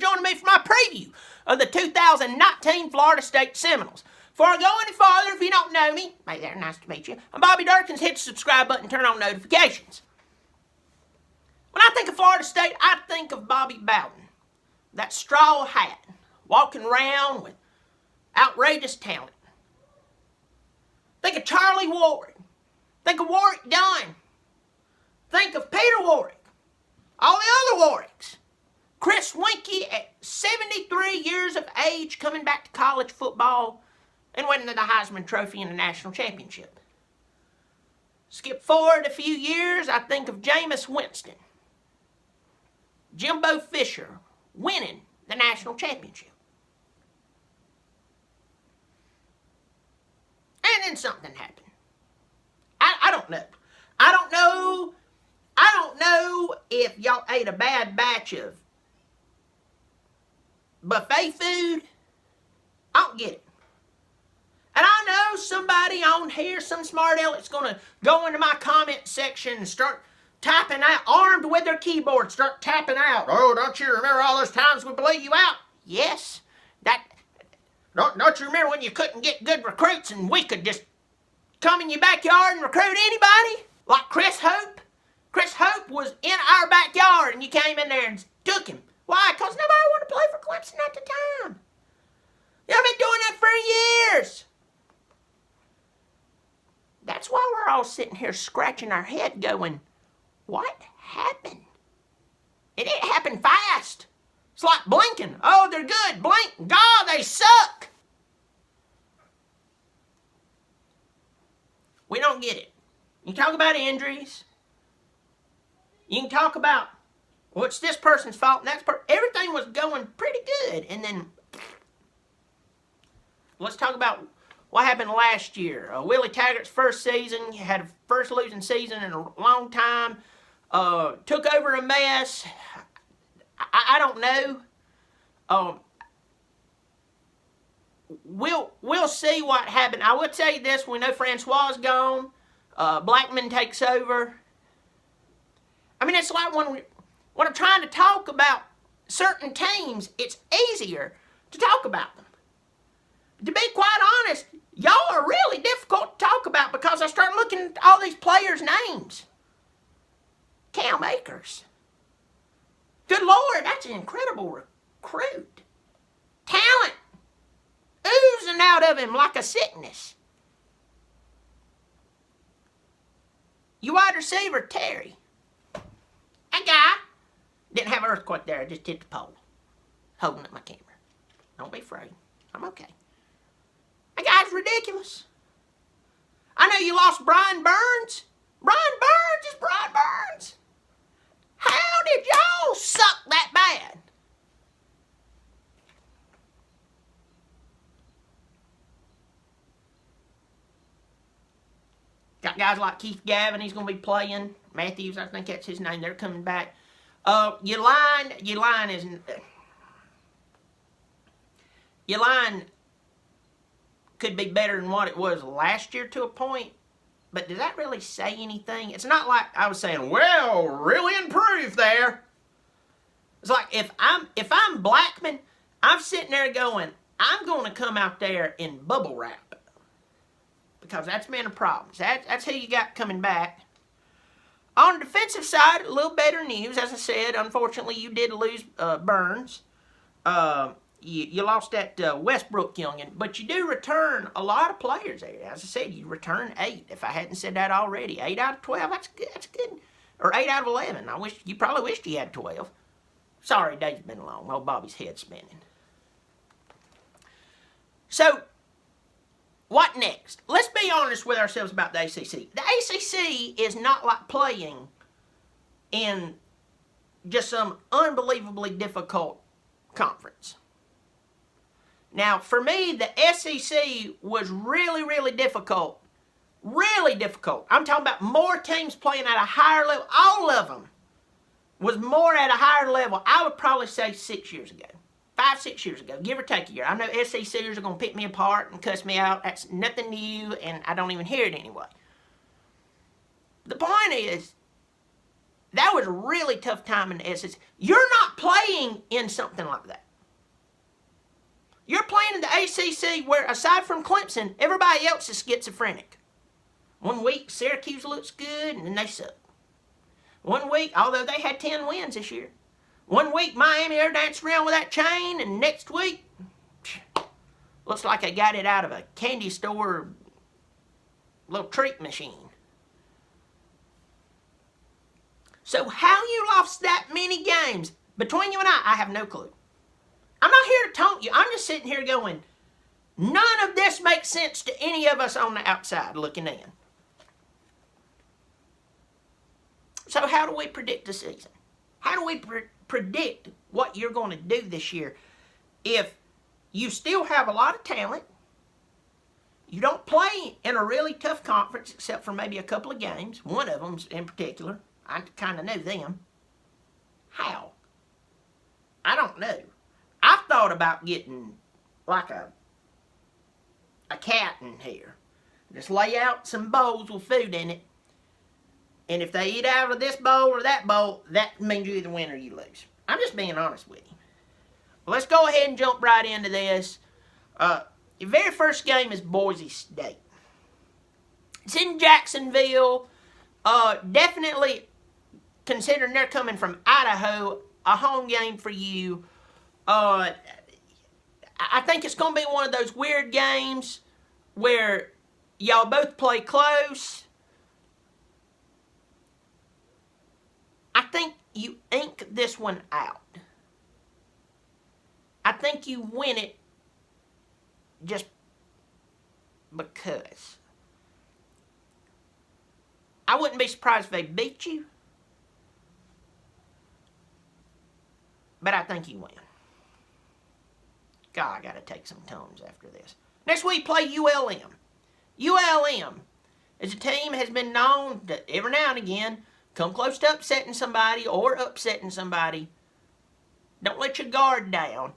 joining me for my preview of the 2019 Florida State Seminoles. Before I go any farther, if you don't know me, hey there, nice to meet you. I'm Bobby Dirkens. Hit the subscribe button, turn on notifications. When I think of Florida State, I think of Bobby Bowden. That straw hat, walking around with outrageous talent. Think of Charlie Warwick. Think of Warwick Dunn. Think of Peter Warwick. All the other Warwicks. Chris Winkie at 73 years of age coming back to college football and winning the Heisman Trophy and the national championship. Skip forward a few years, I think of Jameis Winston. Jimbo Fisher winning the national championship. And then something happened. I don't know. I don't know if y'all ate a bad batch of buffet food. I don't get it. And I know somebody on here, some smart aleck's going to go into my comment section and start typing out, armed with their keyboard, start tapping out. Oh, don't you remember all those times we blew you out? Yes. Don't you remember when you couldn't get good recruits and we could just come in your backyard and recruit anybody? Like Chris Hope? Chris Hope was in our backyard and you came in there and took him. Why? Because nobody wanted to play for Clemson at the time. Y'all been doing that for years. That's why we're all sitting here scratching our head going, what happened? It didn't happen fast. It's like blinking. Oh, they're good. Blink. God, they suck. We don't get it. You can talk about injuries. You can talk about, well, it's this person's fault and that's everything was going pretty good. And then, let's talk about what happened last year. Willie Taggart's first season, he had a first losing season in a long time. Took over a mess. I don't know. We'll see what happened. I will tell you this: we know Francois is gone. Blackman takes over. I mean, it's like when I'm trying to talk about certain teams, it's easier to talk about them. To be quite honest, y'all are really difficult to talk about because I start looking at all these players' names. Cam Akers. Good Lord, that's an incredible recruit. Talent oozing out of him like a sickness. You wide receiver, Terry. That guy didn't have an earthquake there. I just hit the pole. Holding up my camera. Don't be afraid. I'm okay. That guy's ridiculous. I know you lost Brian Burns. Brian Burns is Brian Burns. How did y'all suck that bad? Got guys like Keith Gavin, he's going to be playing. Matthews, I think that's his name. They're coming back. Your line could be better than what it was last year to a point. But does that really say anything? It's not like I was saying, well, really improved there. It's like if I'm Blackman, I'm sitting there going, I'm going to come out there in bubble wrap. Because that's been a problem. That's who you got coming back. On the defensive side, a little better news. As I said, unfortunately, you did lose Burns. You lost that Westbrook youngin, but you do return a lot of players there. As I said, you return 8. If I hadn't said that already, 8 out of 12, that's good. That's good. Or 8 out of 11. You probably wished you had 12. Sorry, day's been long. Old Bobby's head spinning. So, what next? Let's be honest with ourselves about the ACC. The ACC is not like playing in just some unbelievably difficult conference. Now, for me, the SEC was really, really difficult. Really difficult. I'm talking about more teams playing at a higher level. All of them was more at a higher level. I would probably say 6 years ago. 5, 6 years ago, give or take a year. I know SECers are going to pick me apart and cuss me out. That's nothing new, and I don't even hear it anyway. The point is, That was a really tough time in the SEC. You're not playing in something like that. You're playing in the ACC where, aside from Clemson, everybody else is schizophrenic. One week, Syracuse looks good, and then they suck. One week, although they had 10 wins this year. One week, Miami, they're dancing around with that chain, and next week, looks like they got it out of a candy store little treat machine. So how you lost that many games, between you and I have no clue. I'm not here to taunt you. I'm just sitting here going, none of this makes sense to any of us on the outside looking in. So how do we predict the season? How do we predict what you're going to do this year if you still have a lot of talent, you don't play in a really tough conference except for maybe a couple of games, one of them in particular, I kind of know them. How? I don't know. I've thought about getting like a cat in here. Just lay out some bowls with food in it. And if they eat out of this bowl or that bowl, that means you either win or you lose. I'm just being honest with you. Well, let's go ahead and jump right into this. Your very first game is Boise State. It's in Jacksonville. Definitely, considering they're coming from Idaho, a home game for you. I think it's going to be one of those weird games where y'all both play close. I think you ink this one out. I think you win it just because. I wouldn't be surprised if they beat you, but I think you win. God, I got to take some Tums after this. Next week, play ULM. ULM is a team has been known to, every now and again, come close to upsetting somebody or upsetting somebody. Don't let your guard down.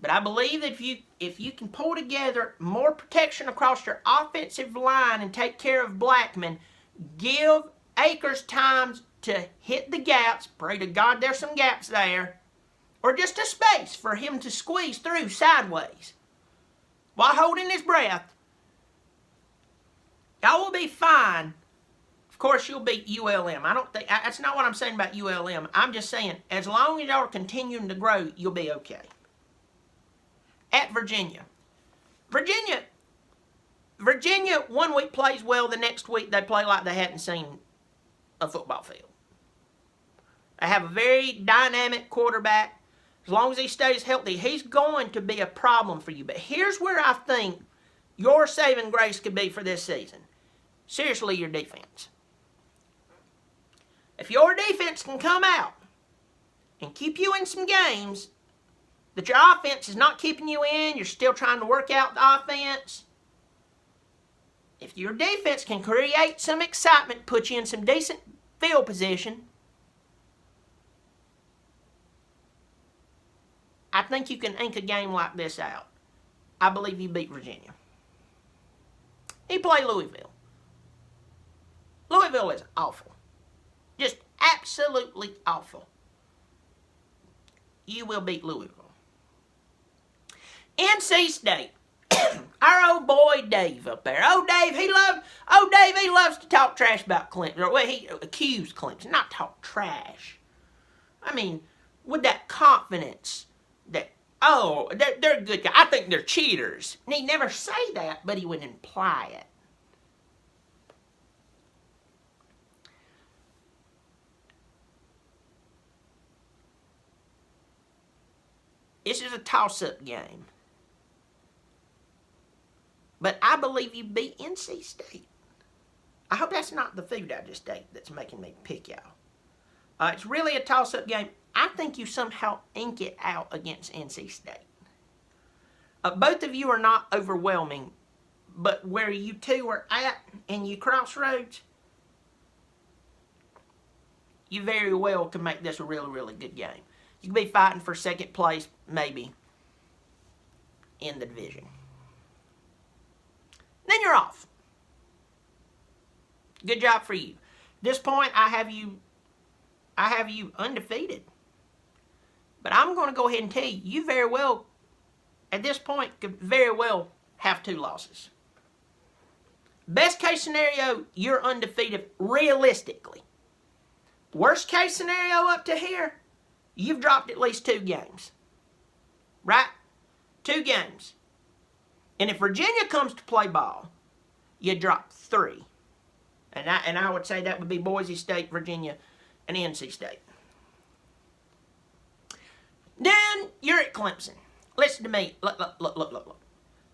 But I believe that if you can pull together more protection across your offensive line and take care of Blackman, give Akers time to hit the gaps, pray to God there's some gaps there, or just a space for him to squeeze through sideways while holding his breath, y'all will be fine. Of course, you'll beat ULM. That's not what I'm saying about ULM. I'm just saying, as long as y'all are continuing to grow, you'll be okay. At Virginia. Virginia, 1 week plays well, the next week they play like they hadn't seen a football field. They have a very dynamic quarterback. As long as he stays healthy, he's going to be a problem for you. But here's where I think your saving grace could be for this season. Seriously, your defense. If your defense can come out and keep you in some games that your offense is not keeping you in, you're still trying to work out the offense. If your defense can create some excitement, put you in some decent field position, I think you can ink a game like this out. I believe you beat Virginia. You play Louisville. Louisville is awful. Just absolutely awful. You will beat Louisville. NC State. Our old boy Dave up there. Dave, he loves to talk trash about Clemson. Well, he accused Clemson, not talk trash. I mean, with that confidence that, they're good guys. I think they're cheaters. And he'd never say that, but he would imply it. This is a toss-up game. But I believe you beat NC State. I hope that's not the food I just ate that's making me pick y'all. It's really a toss-up game. I think you somehow ink it out against NC State. Both of you are not overwhelming, but where you two are at and you crossroads, you very well can make this a really, really good game. You could be fighting for second place, maybe, in the division. Then you're off. Good job for you. At this point, I I have you undefeated. But I'm going to go ahead and tell you, you very well, at this point, could very well have 2 losses. Best case scenario, you're undefeated realistically. Worst case scenario up to here, you've dropped at least 2 games. Right? 2 games. And if Virginia comes to play ball, you drop 3. And I would say that would be Boise State, Virginia, and NC State. Then you're at Clemson. Listen to me. Look.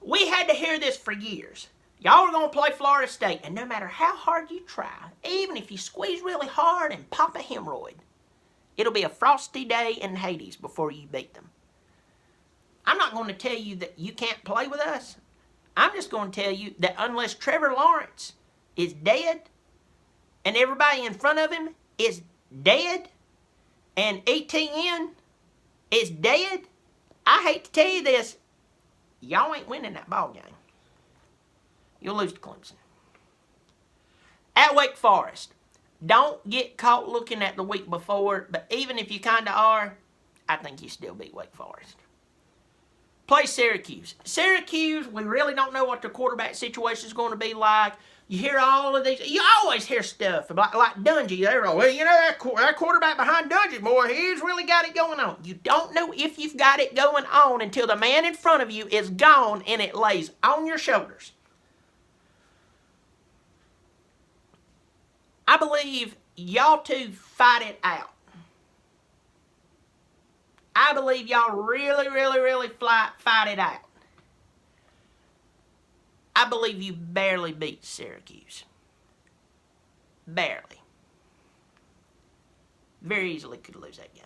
We had to hear this for years. Y'all are going to play Florida State, and no matter how hard you try, even if you squeeze really hard and pop a hemorrhoid, it'll be a frosty day in Hades before you beat them. I'm not going to tell you that you can't play with us. I'm just going to tell you that unless Trevor Lawrence is dead, and everybody in front of him is dead, and ETN is dead, I hate to tell you this, y'all ain't winning that ball game. You'll lose to Clemson. At Wake Forest, don't get caught looking at the week before, but even if you kind of are, I think you still beat Wake Forest. Play Syracuse. Syracuse, we really don't know what the quarterback situation is going to be like. You hear all of these. You always hear stuff about like Dungy. They're like, well, you know, that quarterback behind Dungy, boy, he's really got it going on. You don't know if you've got it going on until the man in front of you is gone and it lays on your shoulders. I believe y'all two fight it out. I believe y'all really fight it out. I believe you barely beat Syracuse. Barely. Very easily could lose that game.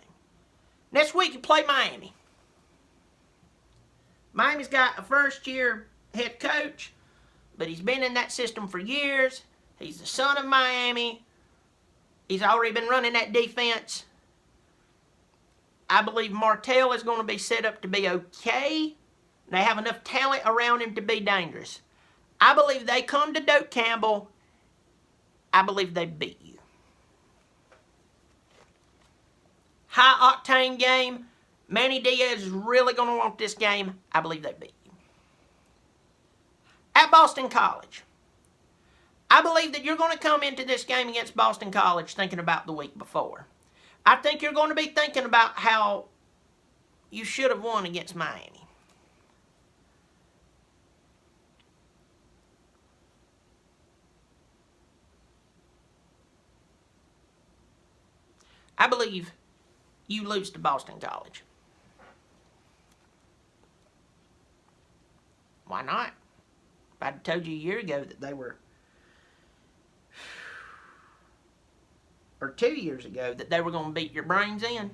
Next week you play Miami. Miami's got a first-year head coach, but he's been in that system for years. He's the son of Miami. He's already been running that defense. I believe Martell is going to be set up to be okay. They have enough talent around him to be dangerous. I believe they come to Doak Campbell. I believe they beat you. High-octane game. Manny Diaz is really going to want this game. I believe they beat you. At Boston College. I believe that you're going to come into this game against Boston College thinking about the week before. I think you're going to be thinking about how you should have won against Miami. I believe you lose to Boston College. Why not? If I'd told you a year ago that they were, or 2 years ago, that they were going to beat your brains in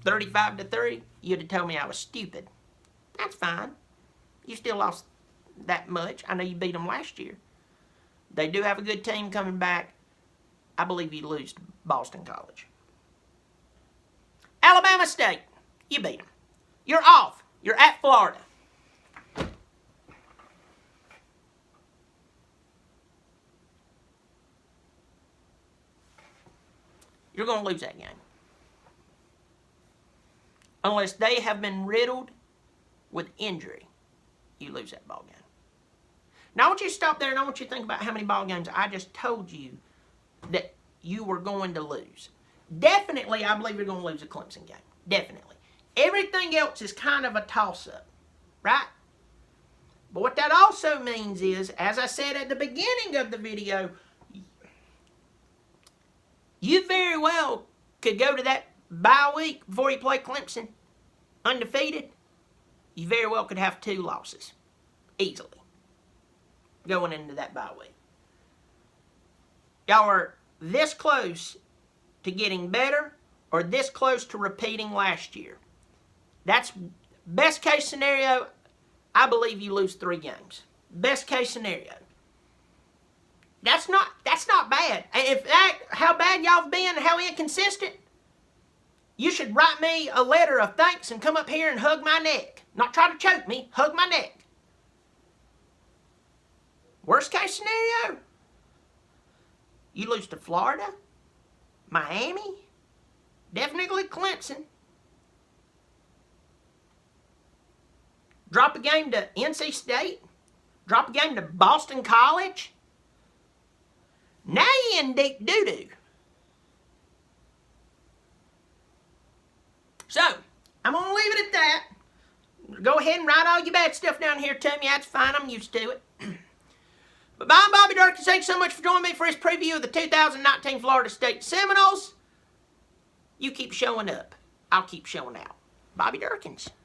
35-3, you'd have told me I was stupid. That's fine. You still lost that much. I know you beat them last year. They do have a good team coming back. I believe you lose to Boston College. Alabama State, you beat them. You're off. You're at Florida. You're going to lose that game. Unless they have been riddled with injury, you lose that ball game. Now I want you to stop there and I want you to think about how many ball games I just told you that you were going to lose. Definitely, I believe you're going to lose a Clemson game. Definitely. Everything else is kind of a toss-up, right? But what that also means is, as I said at the beginning of the video, you very well could go to that bye week before you play Clemson undefeated. You very well could have 2 losses. Easily. Going into that bye week. Y'all are this close to getting better or this close to repeating last year. That's best case scenario. I believe you lose 3 games. Best case scenario. That's not bad. How bad y'all been, how inconsistent, you should write me a letter of thanks and come up here and hug my neck. Not try to choke me, hug my neck. Worst case scenario, you lose to Florida, Miami, definitely Clemson. Drop a game to NC State. Drop a game to Boston College. Now you in deep doo-doo. So, I'm going to leave it at that. Go ahead and write all your bad stuff down here to me. That's fine. I'm used to it. But I'm Bobby Dirkens. Thanks so much for joining me for this preview of the 2019 Florida State Seminoles. You keep showing up. I'll keep showing out. Bobby Dirkens.